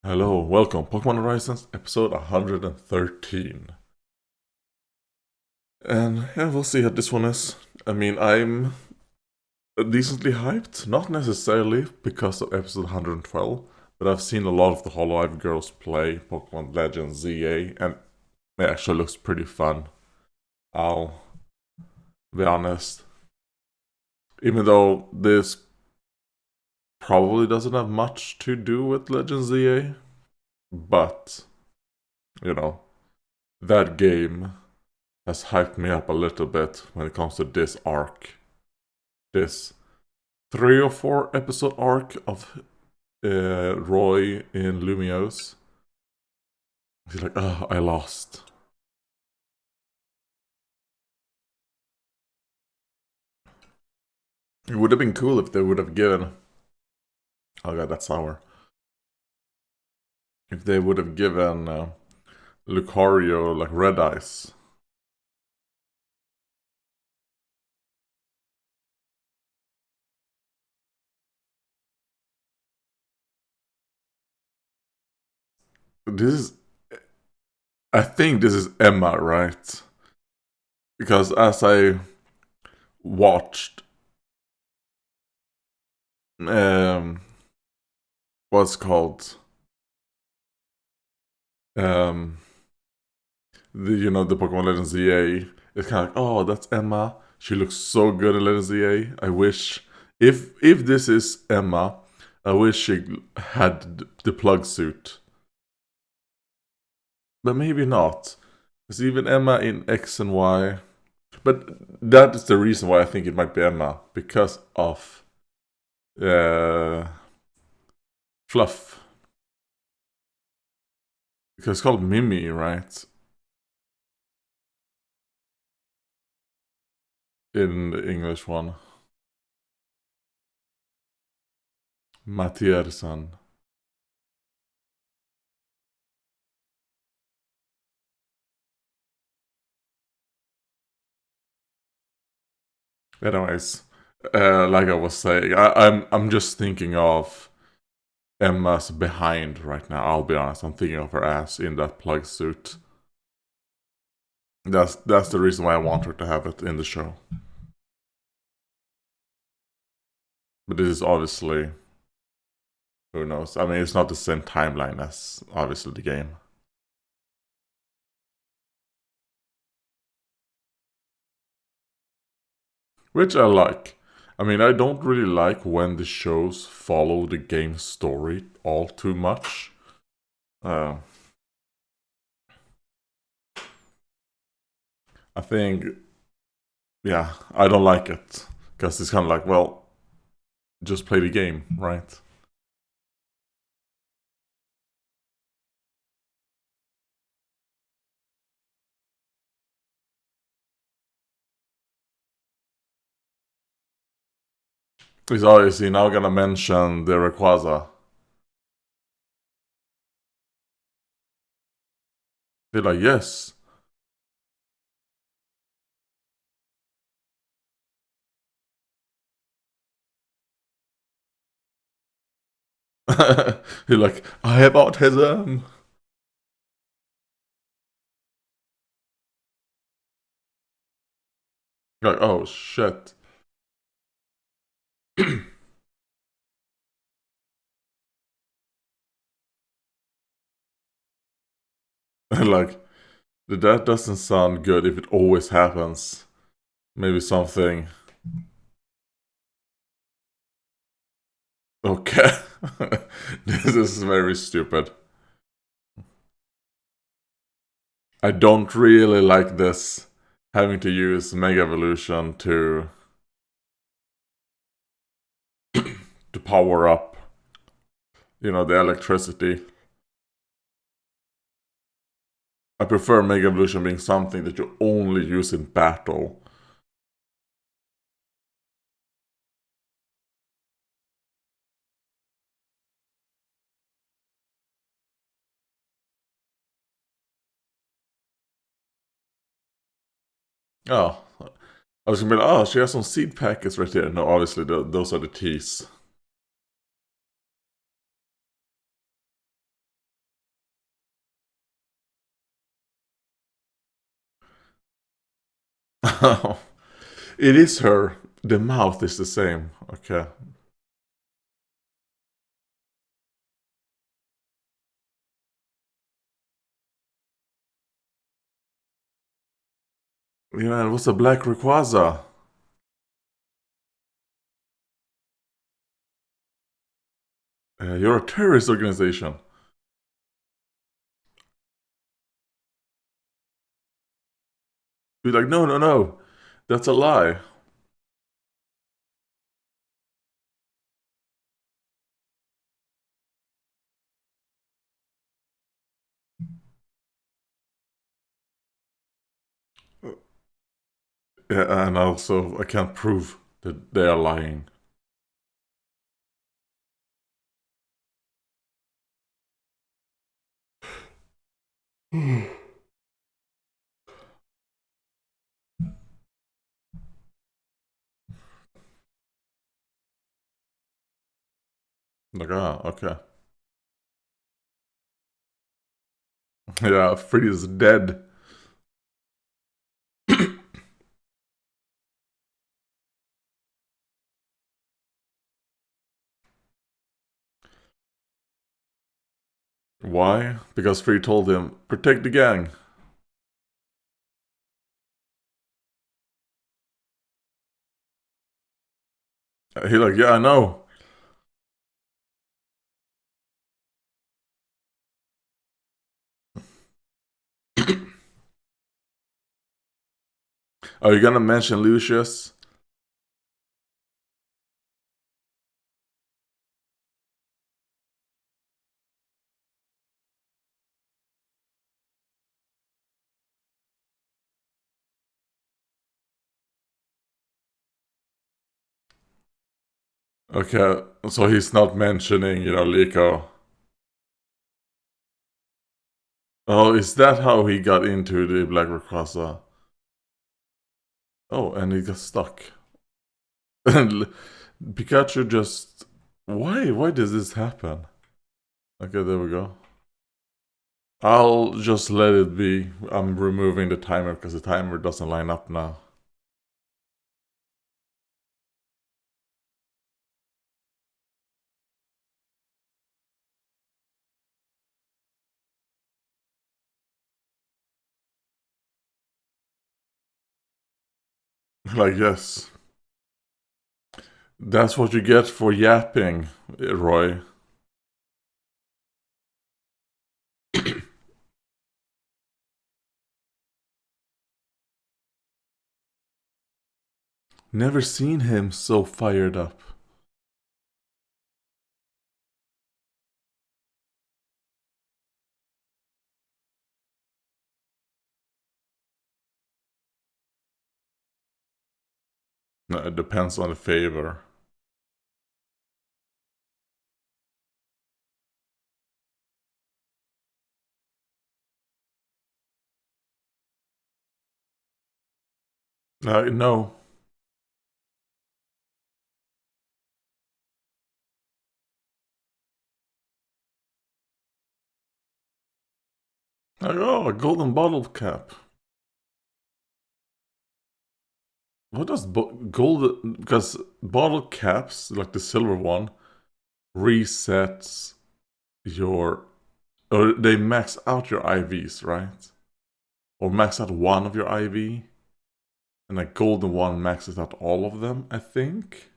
Hello, welcome. Pokemon Horizons episode 113. And yeah, we'll see how this one is. I mean, I'm decently hyped, not necessarily because of episode 112, but I've seen a lot of the Hololive girls play Pokemon Legends ZA, and it actually looks pretty fun. I'll be honest. Even though this probably doesn't have much to do with Legends ZA, but, you know, that game has hyped me up a little bit when it comes to this arc. This 3 or 4 episode arc of Roy in Lumiose. He's like, oh, I lost. It would have been cool if they would have given. Oh god, that's sour. If they would have given Lucario like red eyes. This is. I think this is Emma, right? Because as I watched what's called um the Pokemon Legends ZA, it's kind of like, oh, that's Emma. She looks so good in Legends ZA. I wish if this is Emma, I wish she had the plug suit, but maybe not. It's even Emma in X and Y, but that is the reason why I think it might be Emma because of uh, Fluff. Because it's called Mimi, right? In the English one. Matiersan. Anyways, like I was saying, I'm just thinking of Emma's behind right now. I'll be honest, I'm thinking of her ass in that plug suit. That's the reason why I want her to have it in the show. But this is obviously, who knows? I mean, it's not the same timeline as obviously the game. Which I like. I mean, I don't really like when the shows follow the game story all too much. Uh, I think, yeah, I don't like it. Because it's kind of like, well, just play the game, right? He's obviously now gonna mention the Rayquaza. They're like, yes. He's like, I have autism. You're like, oh shit. Like, that doesn't sound good if it always happens. Maybe something. Okay. This is very stupid. I don't really like this. Having to use Mega Evolution to power up, the electricity. I prefer Mega Evolution being something that you only use in battle. Oh, I was gonna be like, oh, she has some seed packets right here. No, obviously those are the teas. It is her. The mouth is the same. Okay. Yeah, it was a black Rayquaza. You're a terrorist organization. Be like, no, no, no. That's a lie. Yeah, and also, I can't prove that they are lying. Like, ah, okay. Yeah, Freddy is dead. Why? Because Freddy told him, protect the gang. He like, yeah, I know. Are you gonna mention Lucius? Okay, so he's not mentioning, Liko. Oh, is that how he got into the Black Rayquaza? Oh, and he got stuck. And Pikachu just... Why? Why does this happen? Okay, there we go. I'll just let it be. I'm removing the timer because the timer doesn't line up now. Like, yes. That's what you get for yapping, Roy. Never seen him so fired up. No, it depends on the favor. No. Oh, a golden bottle cap. What does gold? Because bottle caps, like the silver one, resets your, or they max out your IVs, right? Or max out one of your IV, and a golden one maxes out all of them. I think.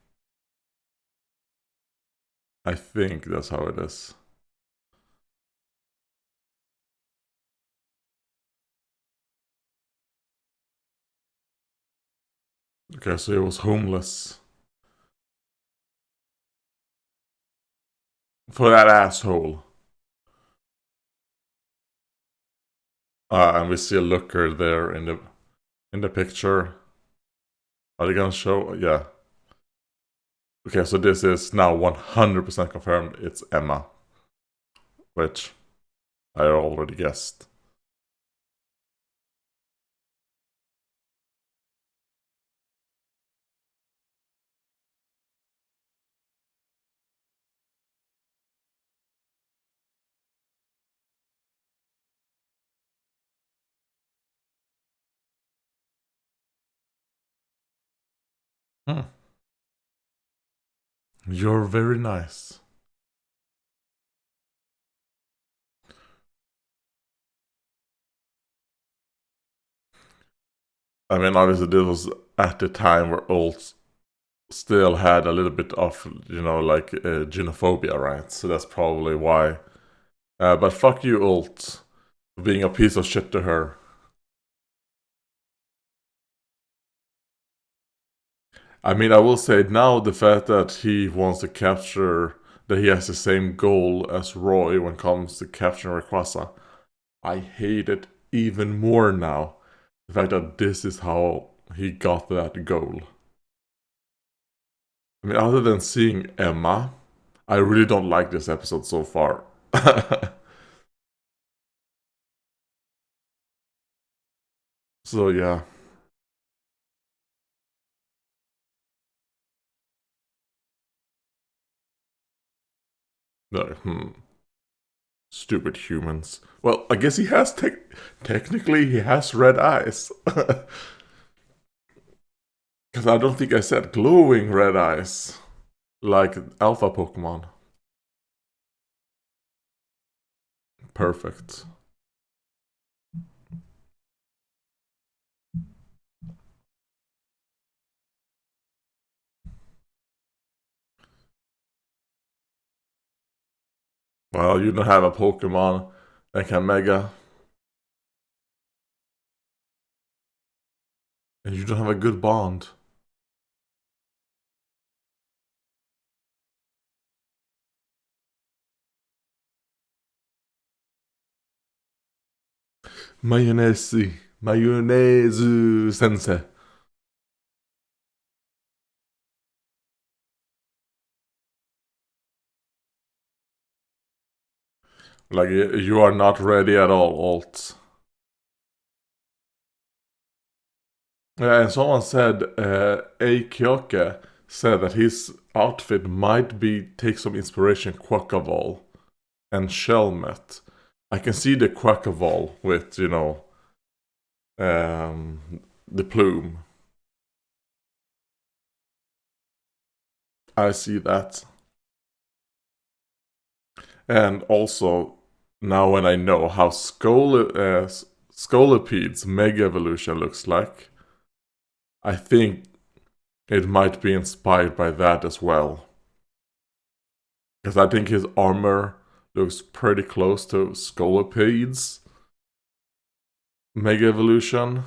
I think that's how it is. Okay, so he was homeless for that asshole. And we see a looker there in the picture. Are they gonna show? Yeah. Okay, so this is now 100% confirmed. It's Emma, which I already guessed. You're very nice. I mean, obviously, this was at the time where Ult still had a little bit of, like genophobia, right? So that's probably why. But fuck you, Ult, for being a piece of shit to her. I mean, I will say now the fact that he wants to capture, that he has the same goal as Roy when it comes to capturing Rayquaza, I hate it even more now. The fact that this is how he got that goal. I mean, other than seeing Emma, I really don't like this episode so far. So yeah. No, Stupid humans. Well, I guess he has technically he has red eyes. Because I don't think I said glowing red eyes like alpha Pokemon. Perfect. Well, you don't have a Pokemon that can Mega. And you don't have a good bond. Mayonnaise. Mayonnaise sensei. Like, you are not ready at all, Alt. Yeah, and someone said, A. Kyoke said that his outfit might be take some inspiration Quackavall and Shelmet. I can see the Quackavall with, the plume. I see that. And also, now when I know how Scoliped's Mega Evolution looks like, I think it might be inspired by that as well. Because I think his armor looks pretty close to Scoliped's Mega Evolution.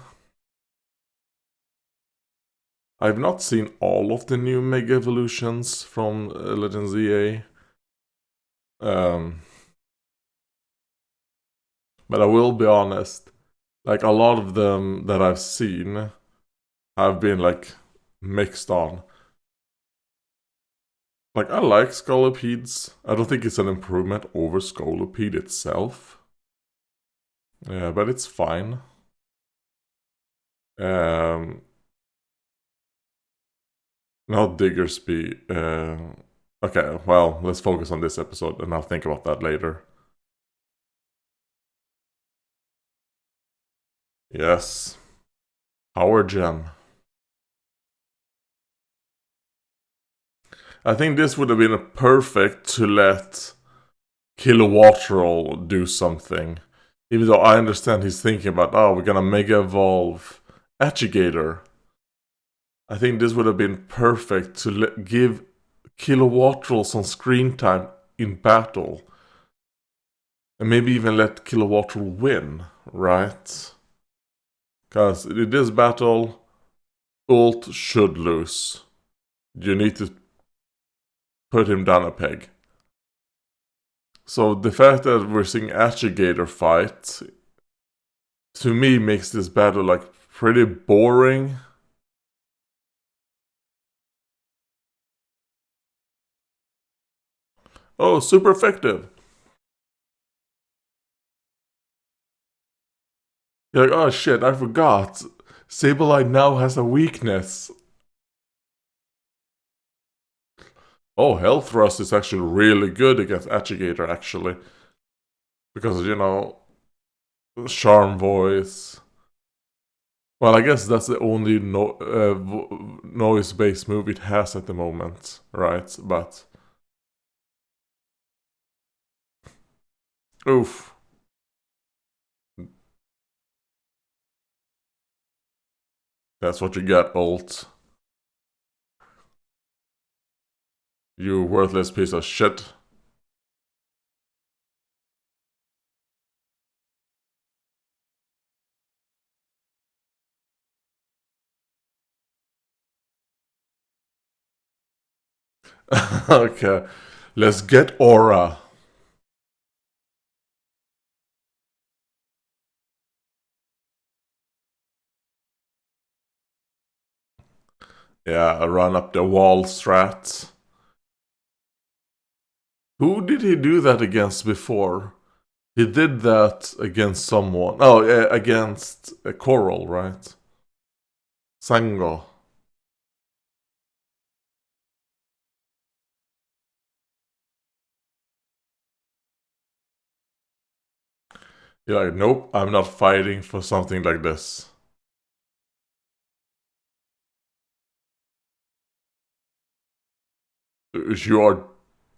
I've not seen all of the new Mega Evolutions from Legends EA. But I will be honest, like a lot of them that I've seen have been like mixed on. Like, I like Scolopedes. I don't think it's an improvement over Scolipede itself. Yeah, but it's fine. Not Diggersby. Okay, well, let's focus on this episode and I'll think about that later. Yes. Power Gem. I think this would have been perfect to let Kilowattrel do something. Even though I understand he's thinking about, oh, we're gonna Mega Evolve Achigator. I think this would have been perfect to give Kilowattrel some screen time in battle. And maybe even let Kilowattrel win, right? Because in this battle, Ult should lose. You need to put him down a peg. So the fact that we're seeing Achigator fight, to me, makes this battle like pretty boring. Oh, super effective. You're like, oh shit, I forgot. Sableye now has a weakness. Oh, Health Thrust is actually really good against Achigator, actually. Because, Charm Voice. Well, I guess that's the only noise-based move it has at the moment, right? But oof. That's what you get, ult. You worthless piece of shit. Okay, let's get aura. Yeah, run up the wall strat. Who did he do that against before? He did that against someone. Oh, against Coral, right? Sango. You're like, nope, I'm not fighting for something like this. You are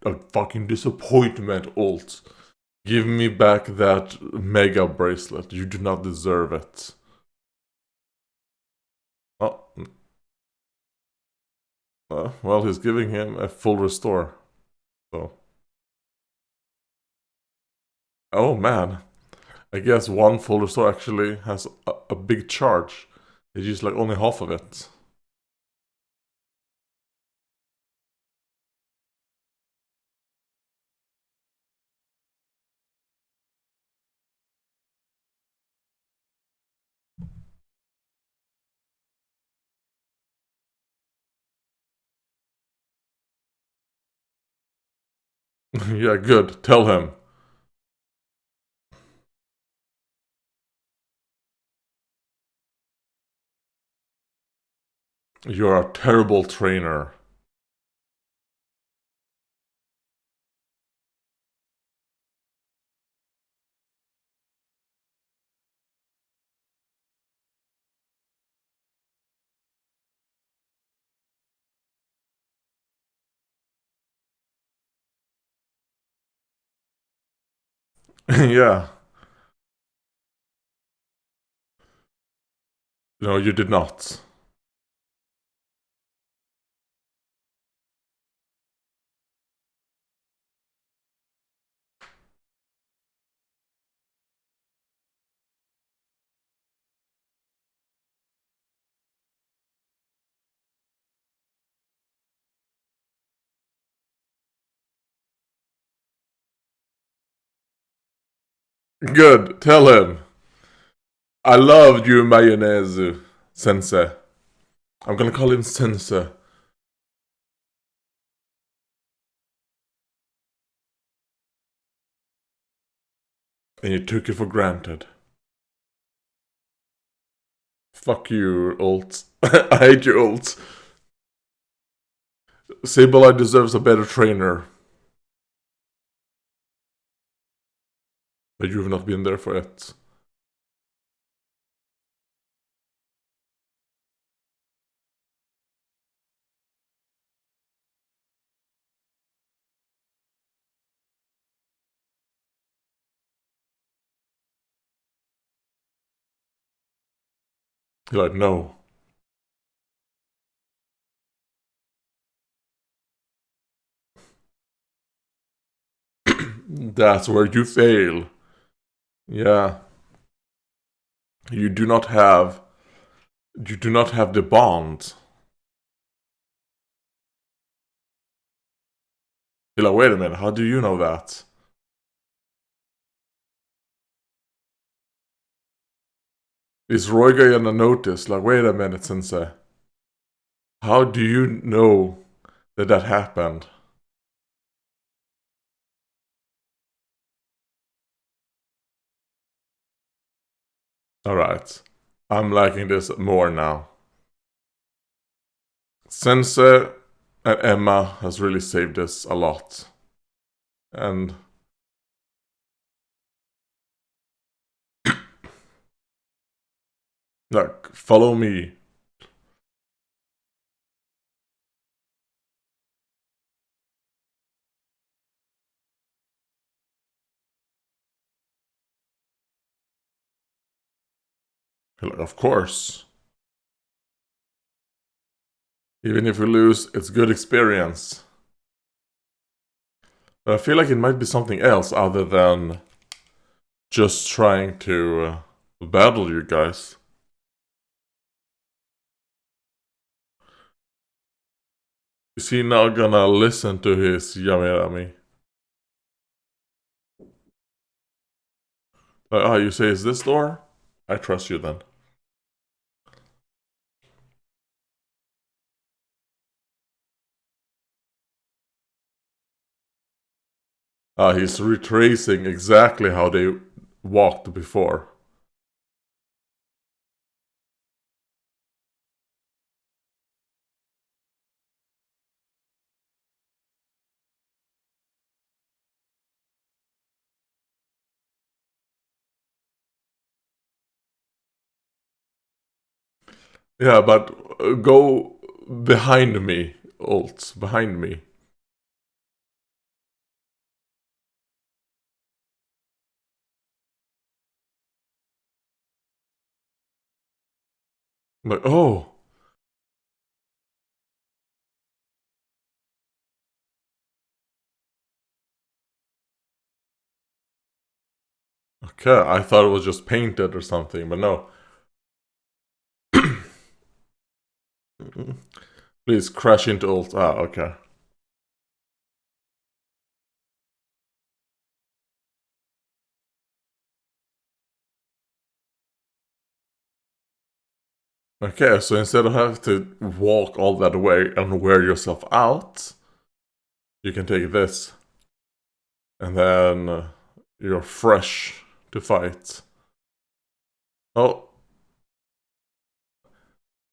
a fucking disappointment, ult. Give me back that mega bracelet. You do not deserve it. Oh. Well, he's giving him a full restore. So. Oh man. I guess one full restore actually has a big charge. It's just like only half of it. Yeah, good. Tell him. You're a terrible trainer. Yeah. No, you did not. Good. Tell him. I loved you, mayonnaise sensei. I'm gonna call him sensei. And you took it for granted. Fuck you, ult. I hate you, ult. Sableye deserves a better trainer. But you have not been there for it. You're like, no. That's where you fail. Yeah. You do not have the bond. You're like, wait a minute, how do you know that? Is Roy gonna notice? Like, wait a minute, sensei. How do you know that happened? Alright. I'm liking this more now. Sensei and Emma has really saved this a lot. And Like, follow me. Like, of course. Even if we lose, it's good experience. But I feel like it might be something else other than just trying to battle you guys. Is he not gonna listen to his Yamirami? Like, you say it's this door? I trust you then. He's retracing exactly how they walked before. Yeah, but go behind me, Ult. Behind me. Like, oh. Okay, I thought it was just painted or something, but no. Please crash into Ult. Okay. Okay, so instead of having to walk all that way and wear yourself out, you can take this. And then you're fresh to fight. Oh.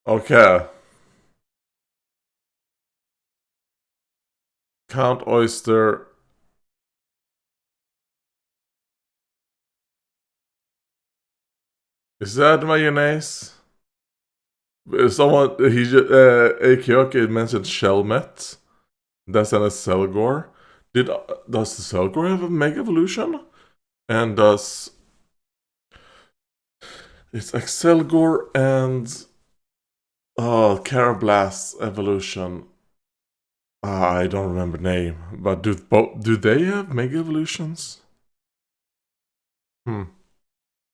Okay. Count Oyster. Is that mayonnaise? Someone, Kagayaki mentioned Shelmet. That's an Selgor. Does the Selgor have a Mega Evolution? And does... It's Excelgor and... Carablast Evolution. I don't remember name. But do they have Mega Evolutions?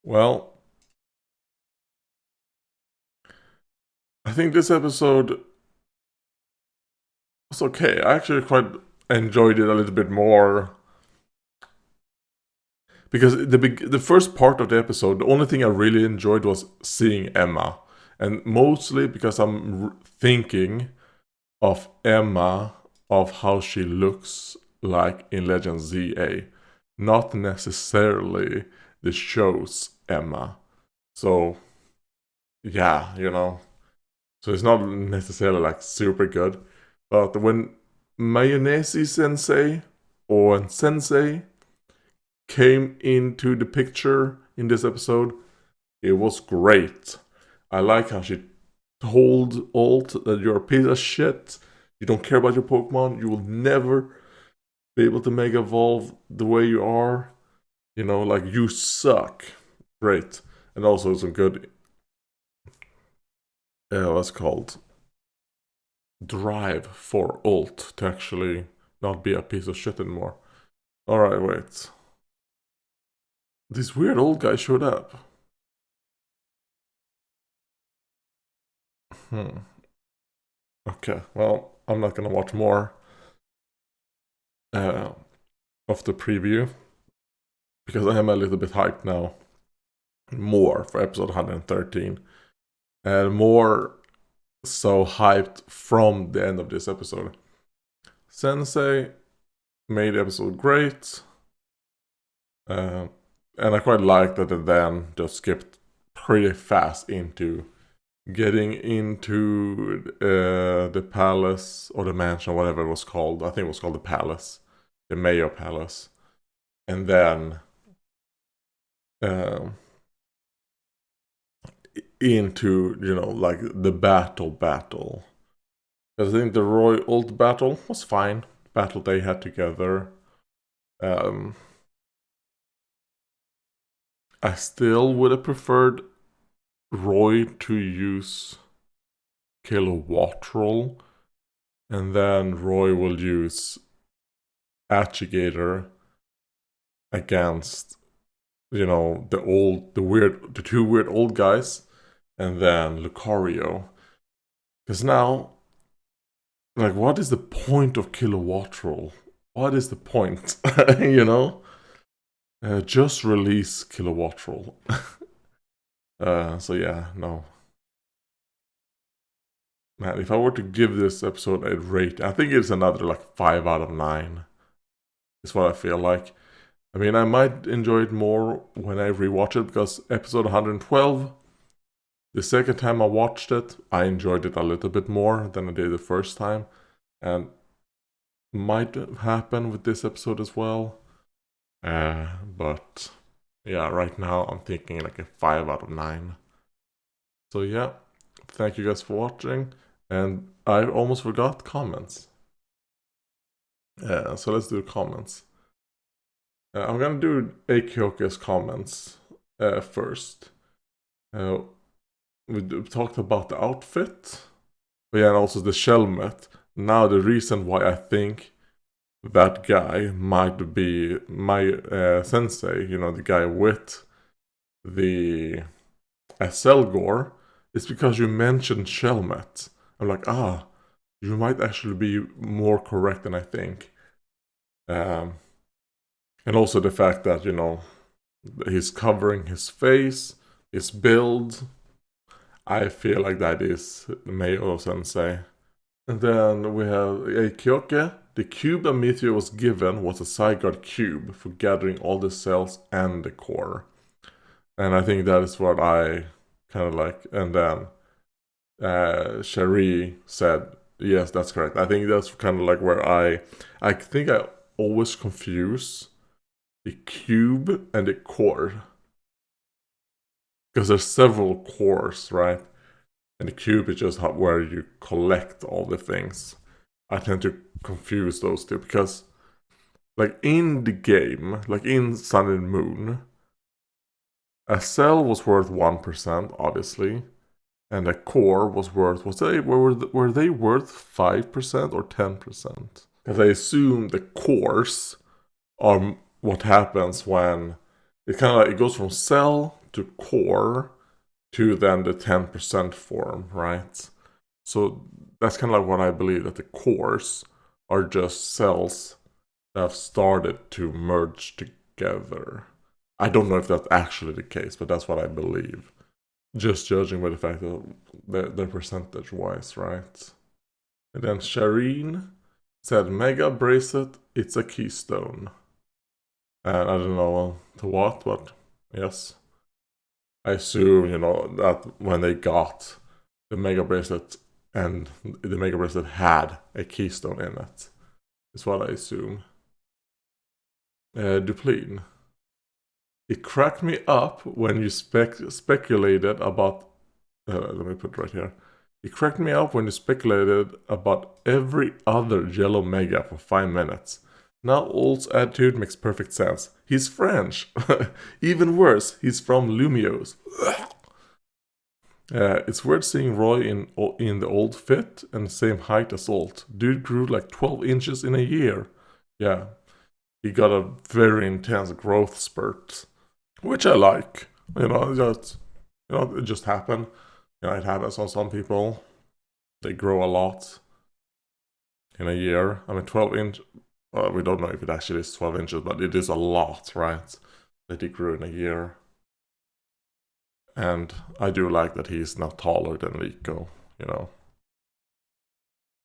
Well... I think this episode was okay. I actually quite enjoyed it a little bit more. Because the first part of the episode, the only thing I really enjoyed was seeing Emma. And mostly because I'm thinking of Emma, of how she looks like in Legend ZA. Not necessarily the show's Emma. So, yeah, you know. So it's not necessarily like super good. But when Mayonnaise Sensei or Sensei came into the picture in this episode, it was great. I like how she told Alt that you're a piece of shit. You don't care about your Pokemon. You will never be able to Mega Evolve the way you are. You know, like, you suck. Great. And also some good... what's called? Drive for Alt to actually not be a piece of shit anymore. Alright, wait. This weird old guy showed up. Okay, well, I'm not gonna watch more of the preview because I am a little bit hyped now. More for episode 113. And more so hyped from the end of this episode. Sensei made the episode great. And I quite liked that it then just skipped pretty fast into getting into the palace or the mansion, whatever it was called. I think it was called the palace, the mayor palace. And then into, like the battle. I think the Roy ult battle was fine. Battle they had together. I still would have preferred Roy to use Kilowattrel, and then Roy will use Achigator against, the two weird old guys, and then Lucario. Because now, like, what is the point of Kilowattrel? What is the point? Just release Kilowattrel. So yeah, no. Man, if I were to give this episode a rate, I think it's another like 5 out of 9. Is what I feel like. I mean, I might enjoy it more when I rewatch it, because episode 112, the second time I watched it, I enjoyed it a little bit more than I did the first time. And might happen with this episode as well. But yeah, right now I'm thinking like a 5 out of 9. So yeah, thank you guys for watching. And I almost forgot comments. So let's do comments. I'm gonna do Akioke's comments first. We talked about the outfit, but yeah, and also the Shelmet. Now the reason why I think that guy might be my sensei, the guy with the Selgor, is because you mentioned Shelmet. I'm like, you might actually be more correct than I think. And also the fact that, he's covering his face, his build. I feel like that is Mayo Sensei. And then we have Kyoke. The cube that Meteor was given was a Zygarde cube for gathering all the cells and the core. And I think that is what I kind of like. And then Cherie said, yes, that's correct. I think that's kind of like where I think I always confuse the cube and the core. Because there's several cores, right? And the cube is just where you collect all the things. I tend to confuse those two because, like, in the game, like in Sun and Moon, a cell was worth 1%, obviously, and a core was worth, were they worth 5% or 10%? Because I assume the cores are what happens when it kind of like, it goes from cell to core to then the 10% form, right? So that's kind of like what I believe, that the cores are just cells that have started to merge together. I don't know if that's actually the case, but that's what I believe. Just judging by the fact that they're percentage-wise, right? And then Shireen said, Mega Bracelet, it's a keystone. And I don't know to what, but yes. I assume, that when they got the Mega Bracelet, and the Mega Bracelet had a keystone in it, is what I assume. Duplin. It cracked me up when you speculated about... let me put it right here. It cracked me up when you speculated about every other yellow Mega for 5 minutes. Now Olt's attitude makes perfect sense. He's French. Even worse, he's from Lumiose. It's weird seeing Roy in the old fit and the same height as Olt. Dude grew like 12 inches in a year. Yeah, he got a very intense growth spurt, which I like. It just happened. It happens on some people. They grow a lot in a year. I mean, 12 inch. We don't know if it actually is 12 inches, but it is a lot, right? That he grew in a year. And I do like that he's now taller than Liko,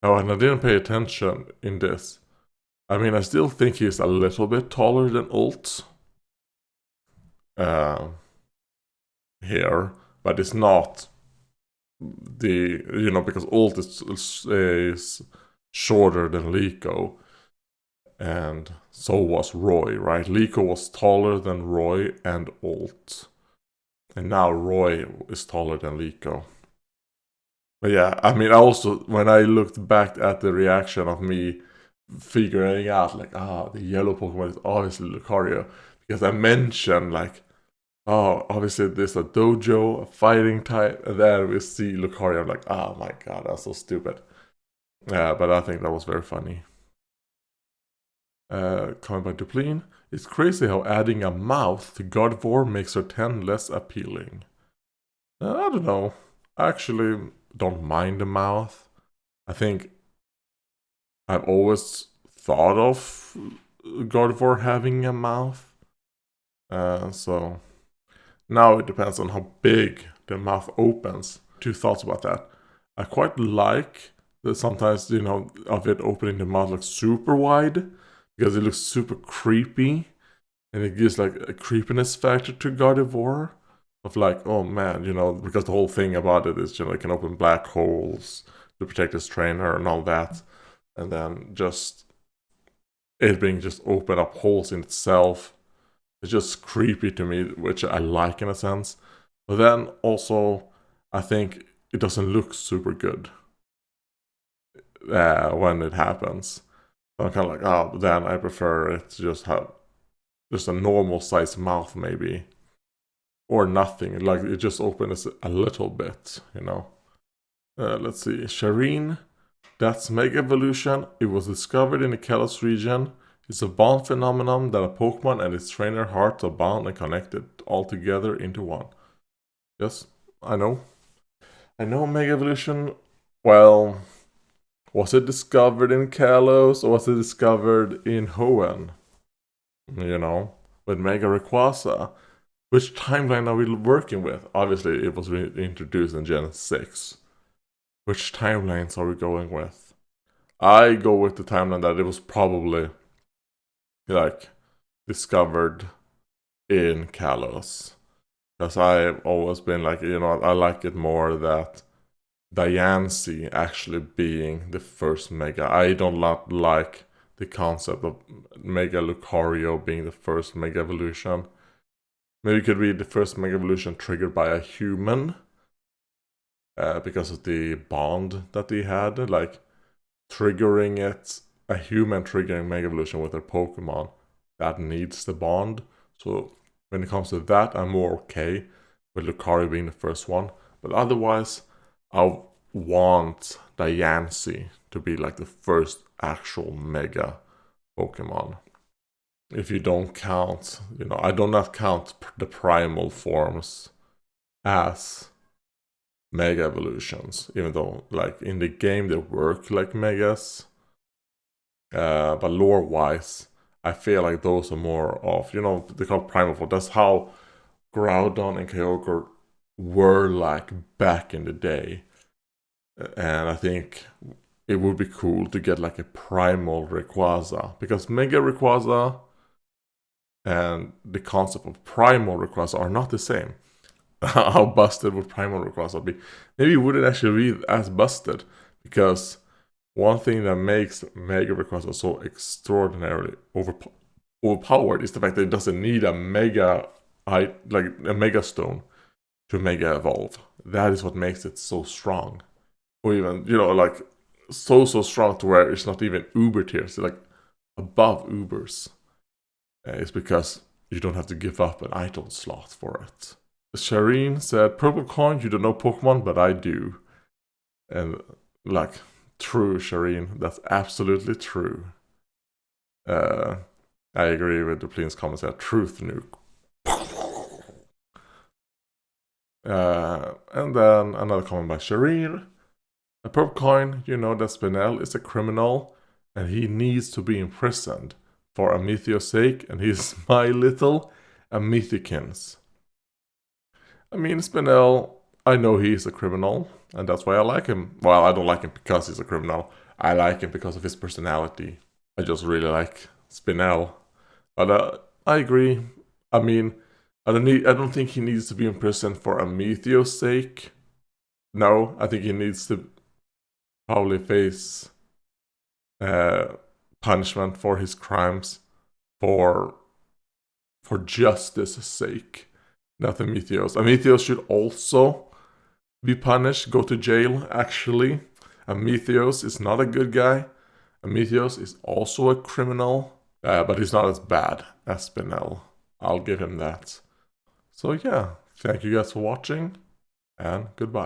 Oh, and I didn't pay attention in this. I mean, I still think he's a little bit taller than Ult. Here. But it's not because Ult is shorter than Liko. And so was Roy, right? Liko was taller than Roy and Ult. And now Roy is taller than Liko. But yeah, I mean, also, when I looked back at the reaction of me figuring out, like, the yellow Pokemon is obviously Lucario, because I mentioned, like, obviously there's a dojo, a fighting type, and then we see Lucario. I'm like, oh my god, that's so stupid. Yeah, but I think that was very funny. Comment by Duplin. It's crazy how adding a mouth to Gardevoir makes her 10 less appealing. I don't know. I actually don't mind the mouth. I think I've always thought of Gardevoir having a mouth. So now it depends on how big the mouth opens. Two thoughts about that. I quite like that sometimes, of it opening the mouth like super wide, because it looks super creepy, and it gives like a creepiness factor to Gardevoir. Of like, oh man, because the whole thing about it is, it can open black holes to protect its trainer and all that. And then just it being just open up holes in itself. It's just creepy to me, which I like in a sense. But then also, I think it doesn't look super good when it happens. So I'm kind of like, then I prefer it to just have just a normal size mouth, maybe. Or nothing, like it just opens a little bit, Let's see, Shireen, that's Mega Evolution. It was discovered in the Kalos region. It's a bond phenomenon that a Pokemon and its trainer hearts are bound and connected all together into one. Yes, I know. I know Mega Evolution. Well, was it discovered in Kalos or was it discovered in Hoenn? With Mega Rayquaza. Which timeline are we working with? Obviously, it was introduced in Gen 6. Which timelines are we going with? I go with the timeline that it was probably, discovered in Kalos. Because I've always been like, I like it more that Diancie actually being the first Mega. I don't like the concept of Mega Lucario being the first Mega Evolution. Maybe it could be the first Mega Evolution triggered by a human. Because of the bond that they had. Like, triggering it, a human triggering Mega Evolution with their Pokemon, that needs the bond. So when it comes to that, I'm more okay with Lucario being the first one. But otherwise, I want Diancie to be like the first actual Mega Pokemon. If you don't count, I do not count the primal forms as Mega Evolutions, even though like in the game they work like Megas. But lore wise, I feel like those are more of, they call primal form. That's how Groudon and Kyogre were like back in the day. And I think it would be cool to get like a primal Rayquaza, because Mega Rayquaza and the concept of primal Rayquaza are not the same. How busted would primal Rayquaza be? Maybe it wouldn't actually be as busted, because one thing that makes Mega Rayquaza so extraordinarily overpowered is the fact that it doesn't need a Mega Stone to Mega Evolve. That is what makes it so strong. Or even, so strong to where it's not even Uber tier. It's like above Ubers. It's because you don't have to give up an item slot for it. Shireen said, Purple Coin, you don't know Pokemon, but I do. And, true, Shireen. That's absolutely true. I agree with Duplin's comments there. Truth nuke. And then another comment by Shireen. A Purple Coin, you know that Spinel is a criminal, and he needs to be imprisoned for Amethio's sake, and he's my little Amethykins. I mean, Spinel, I know he's a criminal, and that's why I like him. Well, I don't like him because he's a criminal. I like him because of his personality. I just really like Spinel. But I agree. I mean, I don't think he needs to be in prison for Amethio's sake. No, I think he needs to probably face punishment for his crimes for justice's sake. Not Amethyos. Amethyos should also be punished, go to jail, actually. Amethyos is not a good guy. Amethyos is also a criminal, but he's not as bad as Spinel. I'll give him that. So yeah, thank you guys for watching, and goodbye.